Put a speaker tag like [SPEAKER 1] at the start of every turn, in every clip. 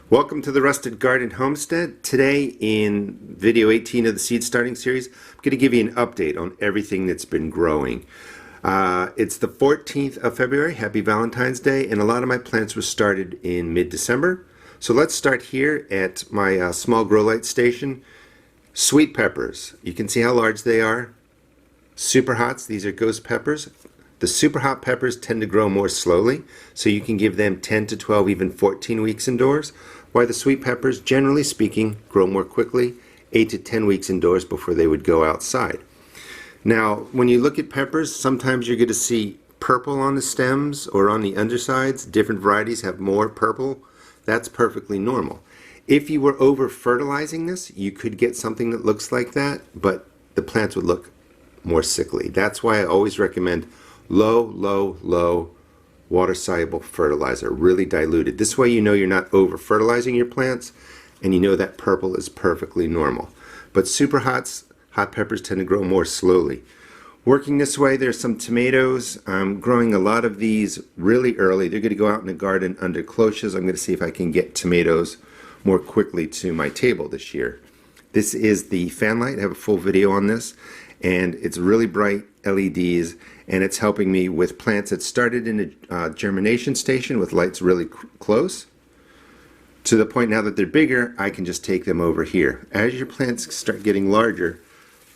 [SPEAKER 1] Welcome to the Rusted Garden Homestead. Today in video 18 of the seed starting series, I'm going to give you an update on everything that's been growing. It's the 14th of February, happy Valentine's Day, and a lot of my plants were started in mid-December. So let's start here at my small grow light station. Sweet peppers, you can see how large they are. Super hots, these are ghost peppers. The super hot peppers tend to grow more slowly, so you can give them 10 to 12, even 14 weeks indoors, while the sweet peppers, generally speaking, grow more quickly, 8 to 10 weeks indoors before they would go outside. Now, when you look at peppers, sometimes you're going to see purple on the stems or on the undersides. Different varieties have more purple. That's perfectly normal. If you were over fertilizing this, you could get something that looks like that, but the plants would look more sickly. That's why I always recommend low water-soluble fertilizer, really diluted. This way you know you're not over-fertilizing your plants, and you know that purple is perfectly normal. But super hot peppers tend to grow more slowly. Working this way, there's some tomatoes. I'm growing a lot of these really early. They're going to go out in the garden under cloches. I'm going to see if I can get tomatoes more quickly to my table this year. This is the fan light. I have a full video on this, and it's really bright LEDs, and it's helping me with plants that started in a germination station with lights really close. To the point now that they're bigger, I can just take them over here. As your plants start getting larger,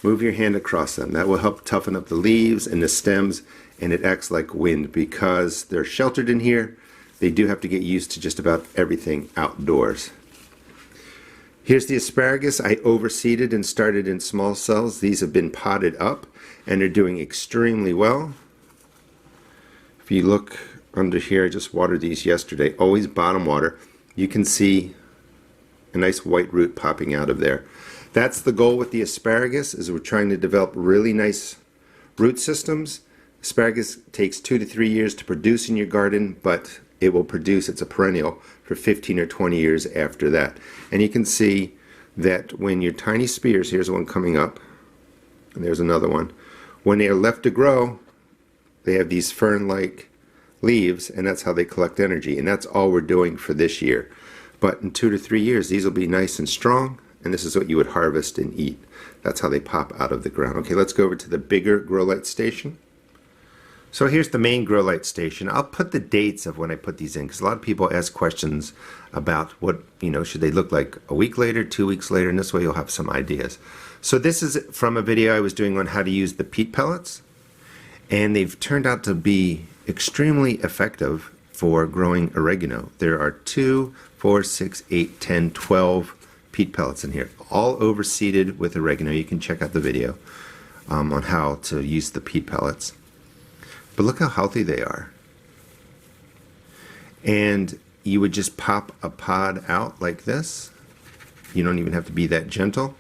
[SPEAKER 1] move your hand across them. That will help toughen up the leaves and the stems, and it acts like wind. Because they're sheltered in here, they do have to get used to just about everything outdoors. Here's the asparagus. I overseeded and started in small cells. These have been potted up and they're doing extremely well. If you look under here, I just watered these yesterday. Always bottom water. You can see a nice white root popping out of there. That's the goal with the asparagus, is we're trying to develop really nice root systems. Asparagus takes 2 to 3 years to produce in your garden, but it will produce, it's a perennial, for 15 or 20 years after that. And you can see that when your tiny spears, here's one coming up, and there's another one, when they are left to grow, they have these fern-like leaves, and that's how they collect energy. And that's all we're doing for this year. But in 2 to 3 years, these will be nice and strong, and this is what you would harvest and eat. That's how they pop out of the ground. Okay, let's go over to the bigger grow light station. So here's the main grow light station. I'll put the dates of when I put these in, because a lot of people ask questions about what, should they look like a week later, 2 weeks later, and this way you'll have some ideas. So this is from a video I was doing on how to use the peat pellets, and they've turned out to be extremely effective for growing oregano. There are 2, 4, 6, 8, 10, 12 peat pellets in here, all overseeded with oregano. You can check out the video on how to use the peat pellets. But look how healthy they are. And you would just pop a pod out like this. You don't even have to be that gentle.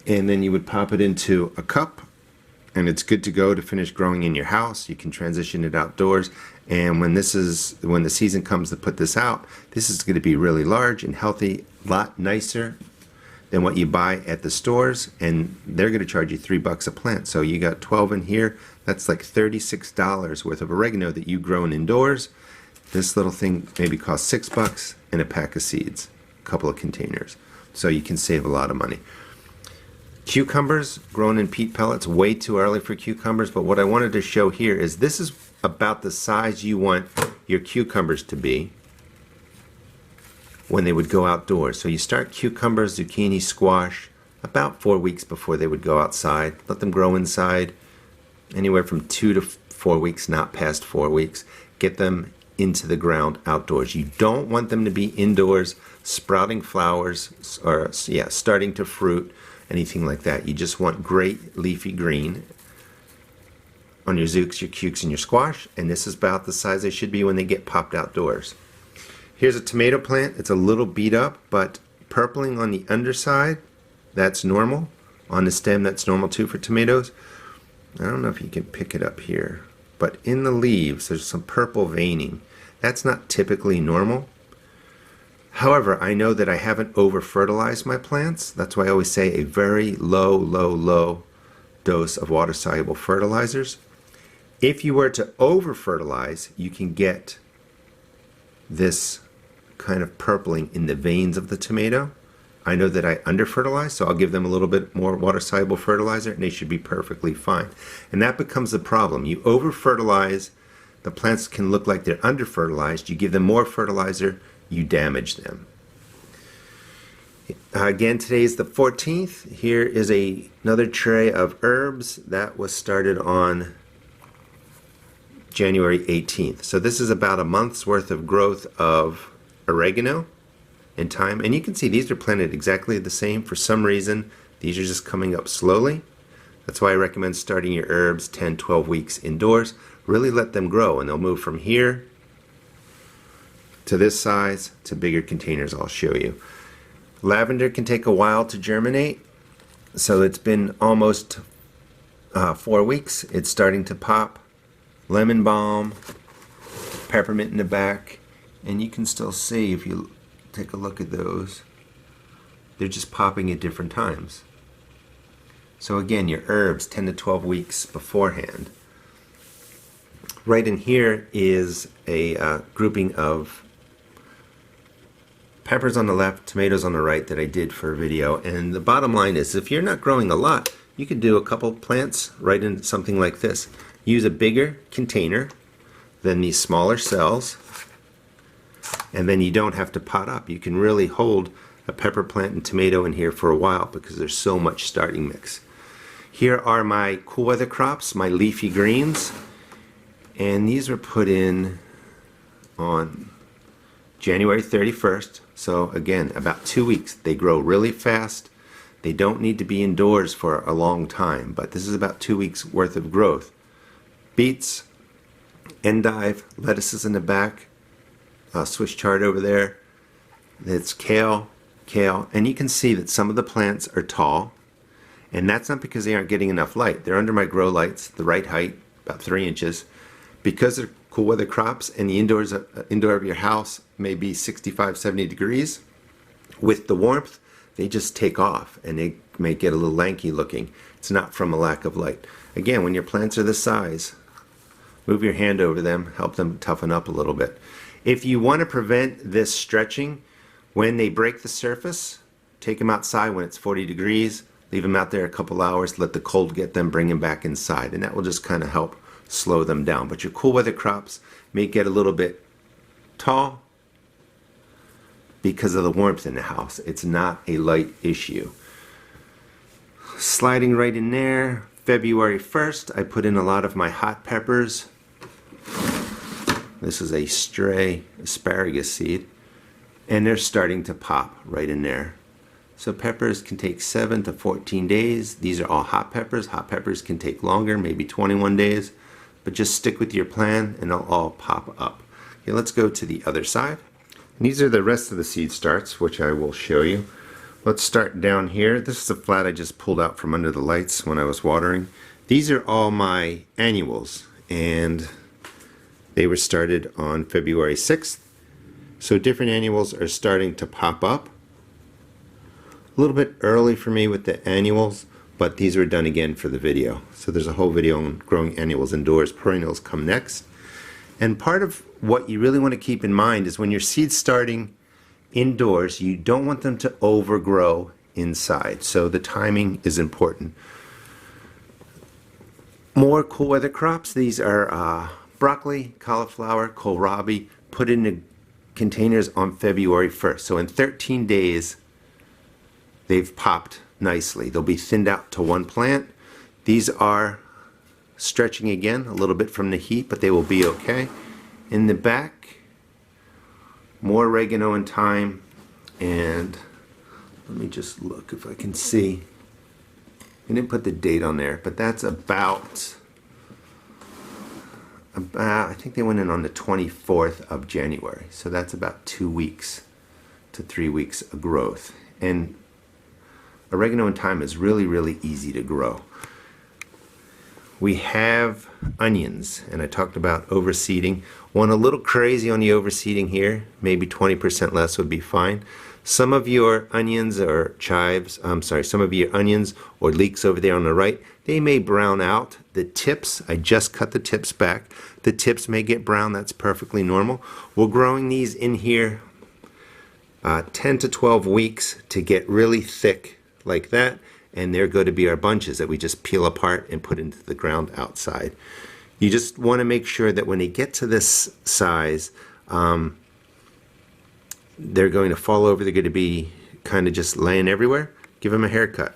[SPEAKER 1] And then you would pop it into a cup, and it's good to go to finish growing in your house. You can transition it outdoors, and when the season comes to put this out, this is going to be really large and healthy, a lot nicer than what you buy at the stores, and they're going to charge you $3 a plant. So you got 12 in here. That's like $36 worth of oregano that you've grown indoors. This little thing maybe costs $6 and a pack of seeds, a couple of containers. So you can save a lot of money. Cucumbers grown in peat pellets, way too early for cucumbers, but what I wanted to show here is this is about the size you want your cucumbers to be when they would go outdoors. So you start cucumbers, zucchini, squash about 4 weeks before they would go outside. Let them grow inside anywhere from 2 to 4 weeks, not past 4 weeks. Get them into the ground outdoors. You don't want them to be indoors sprouting flowers or starting to fruit, anything like that. You just want great leafy green on your zooks, your cukes, and your squash, and this is about the size they should be when they get popped outdoors. Here's a tomato plant. It's a little beat up, but purpling on the underside, that's normal. On the stem, that's normal too for tomatoes. I don't know if you can pick it up here, but in the leaves, there's some purple veining. That's not typically normal. However, I know that I haven't over-fertilized my plants. That's why I always say a very low dose of water-soluble fertilizers. If you were to over-fertilize, you can get this kind of purpling in the veins of the tomato. I know that I under-fertilize, so I'll give them a little bit more water-soluble fertilizer, and they should be perfectly fine. And that becomes the problem. You over-fertilize, the plants can look like they're under-fertilized. You give them more fertilizer, you damage them. Again, today is the 14th. Here is another tray of herbs that was started on January 18th. So this is about a month's worth of growth of oregano and thyme. And you can see these are planted exactly the same. For some reason, these are just coming up slowly. That's why I recommend starting your herbs 10, 12 weeks indoors. Really let them grow, and they'll move from here to this size to bigger containers I'll show you. Lavender can take a while to germinate. So it's been almost 4 weeks. It's starting to pop. Lemon balm, peppermint in the back, and you can still see if you take a look at those, they're just popping at different times. So again, your herbs 10 to 12 weeks beforehand. Right in here is a grouping of peppers on the left, tomatoes on the right that I did for a video. And the bottom line is, if you're not growing a lot, you can do a couple plants right in something like this. Use a bigger container than these smaller cells, and then you don't have to pot up. You can really hold a pepper plant and tomato in here for a while because there's so much starting mix. Here are my cool weather crops, my leafy greens, and these were put in on January 31st. So again, about 2 weeks. They grow really fast. They don't need to be indoors for a long time, but this is about 2 weeks worth of growth. Beets, endive, lettuces in the back, Swiss chard over there. It's kale, and you can see that some of the plants are tall, and that's not because they aren't getting enough light. They're under my grow lights, the right height, about 3 inches. Because they're cool weather crops and the indoor of your house may be 65, 70 degrees, with the warmth, they just take off and they may get a little lanky looking. It's not from a lack of light. Again, when your plants are this size, move your hand over them, help them toughen up a little bit. If you want to prevent this stretching, when they break the surface, take them outside when it's 40 degrees, leave them out there a couple hours, let the cold get them, bring them back inside, and that will just kind of help slow them down. But your cool weather crops may get a little bit tall because of the warmth in the house. It's not a light issue. Sliding right in there, February 1st, I put in a lot of my hot peppers. This is a stray asparagus seed, and they're starting to pop right in there. So peppers can take 7 to 14 days. These are all hot peppers. Hot peppers can take longer, maybe 21 days, but just stick with your plan and they'll all pop up. Okay, let's go to the other side. And these are the rest of the seed starts, which I will show you. Let's start down here. This is a flat I just pulled out from under the lights when I was watering. These are all my annuals, and they were started on February 6th. So different annuals are starting to pop up. A little bit early for me with the annuals, but these were done again for the video. So there's a whole video on growing annuals indoors. Perennials come next. And part of what you really want to keep in mind is when your seed's starting indoors, you don't want them to overgrow inside. So the timing is important. More cool weather crops. These are broccoli, cauliflower, kohlrabi, put into containers on February 1st. So in 13 days, they've popped nicely. They'll be thinned out to one plant. These are stretching again a little bit from the heat, but they will be okay. In the back, more oregano and thyme, and let me just look if I can see. I didn't put the date on there, but that's about I think they went in on the 24th of January. So that's about 2 weeks to 3 weeks of growth. And oregano and thyme is really, really easy to grow. We have onions, and I talked about overseeding. One a little crazy on the overseeding here, maybe 20% less would be fine. Some of your onions or chives, some of your onions or leeks over there on the right, they may brown out. The tips, I just cut the tips back. The tips may get brown, that's perfectly normal. We're growing these in here 10 to 12 weeks to get really thick like that, and they're going to be our bunches that we just peel apart and put into the ground outside. You just want to make sure that when they get to this size, they're going to fall over. They're going to be kind of just laying everywhere. Give them a haircut.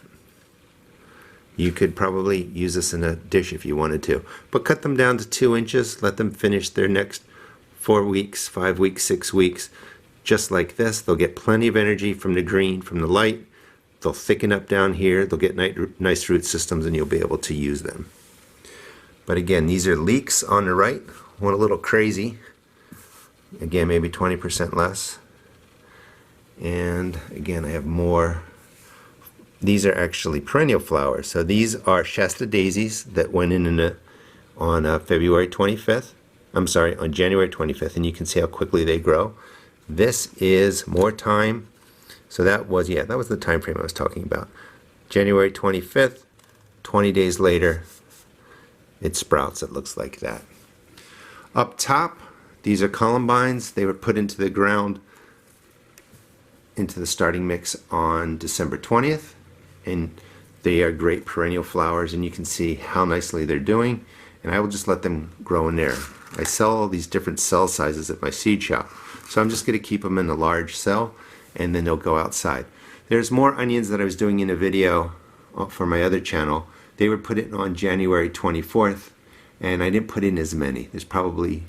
[SPEAKER 1] You could probably use this in a dish if you wanted to, but cut them down to 2 inches. Let them finish their next 4 weeks, 5 weeks, 6 weeks, just like this. They'll get plenty of energy from the green, from the light. They'll thicken up down here. They'll get nice root systems, and you'll be able to use them. But again, these are leeks on the right. Went a little crazy. Again, maybe 20% less. And again, I have more. These are actually perennial flowers. So these are Shasta daisies that went in on February 25th. I'm sorry, on January 25th, and you can see how quickly they grow. This is more time. So that was the time frame I was talking about. January 25th, 20 days later, it sprouts. It looks like that. Up top, these are columbines. They were put into the ground, into the starting mix on December 20th. And they are great perennial flowers, and you can see how nicely they're doing. And I will just let them grow in there. I sell all these different cell sizes at my seed shop. So I'm just going to keep them in a large cell, and then they'll go outside. There's more onions that I was doing in a video for my other channel. They were put in on January 24th, and I didn't put in as many. There's probably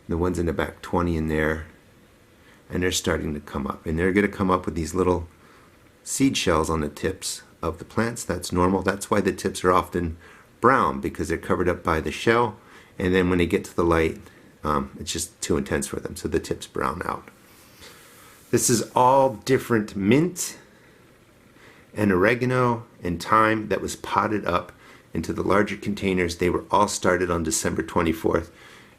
[SPEAKER 1] the ones in the back, 20 in there, and they're starting to come up. And they're going to come up with these little seed shells on the tips of the plants. That's normal. That's why the tips are often brown, because they're covered up by the shell, and then when they get to the light, it's just too intense for them, so the tips brown out. This is all different mint and oregano and thyme that was potted up into the larger containers. They were all started on December 24th,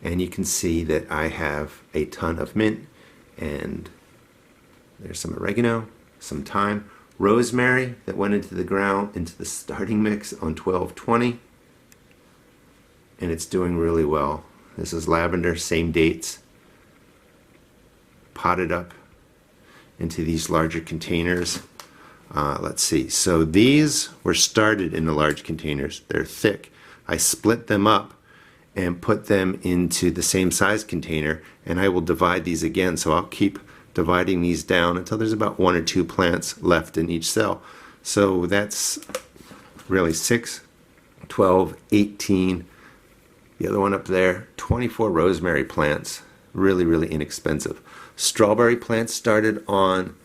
[SPEAKER 1] and you can see that I have a ton of mint, and there's some oregano, some thyme, rosemary that went into the ground, into the starting mix on 12/20, and it's doing really well. This is lavender, same dates, potted up into these larger containers. Let's see, so these were started in the large containers. They're thick. I split them up and put them into the same size container, and I will divide these again. So I'll keep dividing these down until there's about 1 or 2 plants left in each cell. So that's really 6, 12, 18, the other one up there, 24 rosemary plants. Really, really inexpensive. Strawberry plants started on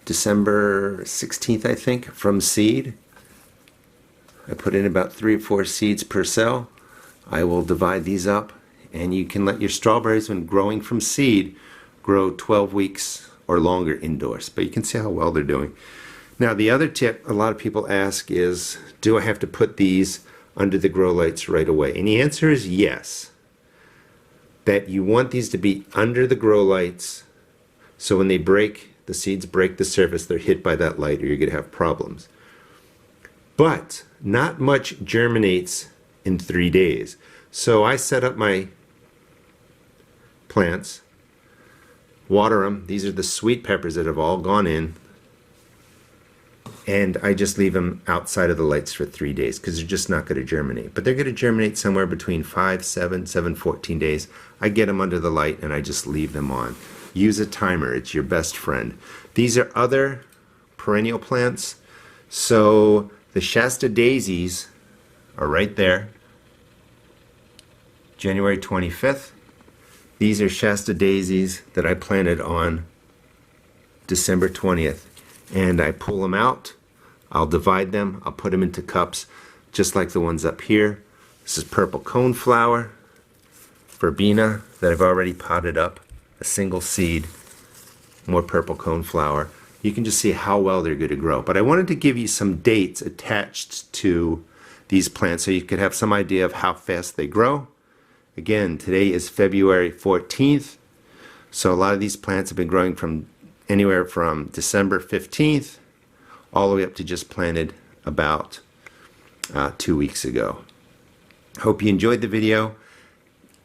[SPEAKER 1] December 16th, I think, from seed. I put in about 3 or 4 seeds per cell. I will divide these up, and you can let your strawberries, when growing from seed, grow 12 weeks or longer indoors. But you can see how well they're doing. Now, the other tip a lot of people ask is, do I have to put these under the grow lights right away? And the answer is yes. That you want these to be under the grow lights, so when they break, the seeds break the surface, they're hit by that light, or you're going to have problems. But not much germinates in 3 days. So I set up my plants, water them. These are the sweet peppers that have all gone in, and I just leave them outside of the lights for 3 days because they're just not going to germinate. But they're going to germinate somewhere between 5, 7, 14 days. I get them under the light and I just leave them on. Use a timer. It's your best friend. These are other perennial plants. So the Shasta daisies are right there. January 25th. These are Shasta daisies that I planted on December 20th. And I pull them out. I'll divide them. I'll put them into cups just like the ones up here. This is purple coneflower, verbena that I've already potted up, a single seed, more purple coneflower. You can just see how well they're going to grow. But I wanted to give you some dates attached to these plants so you could have some idea of how fast they grow. Again, today is February 14th. So a lot of these plants have been growing from anywhere from December 15th all the way up to just planted about 2 weeks ago. Hope you enjoyed the video.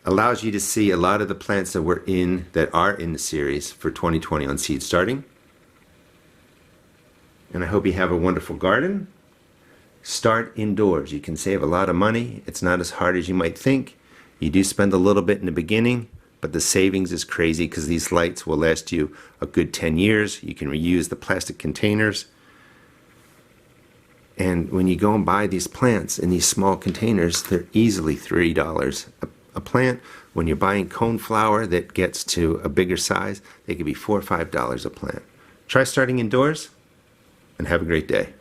[SPEAKER 1] allows you to see a lot of the plants that are in the series for 2020 on Seed Starting. And I hope you have a wonderful garden. Start indoors. You can save a lot of money. It's not as hard as you might think. You do spend a little bit in the beginning, but the savings is crazy because these lights will last you a good 10 years. You can reuse the plastic containers. And when you go and buy these plants in these small containers, they're easily $3 a plant. When you're buying coneflower that gets to a bigger size, they could be $4 or $5 a plant. Try starting indoors and have a great day.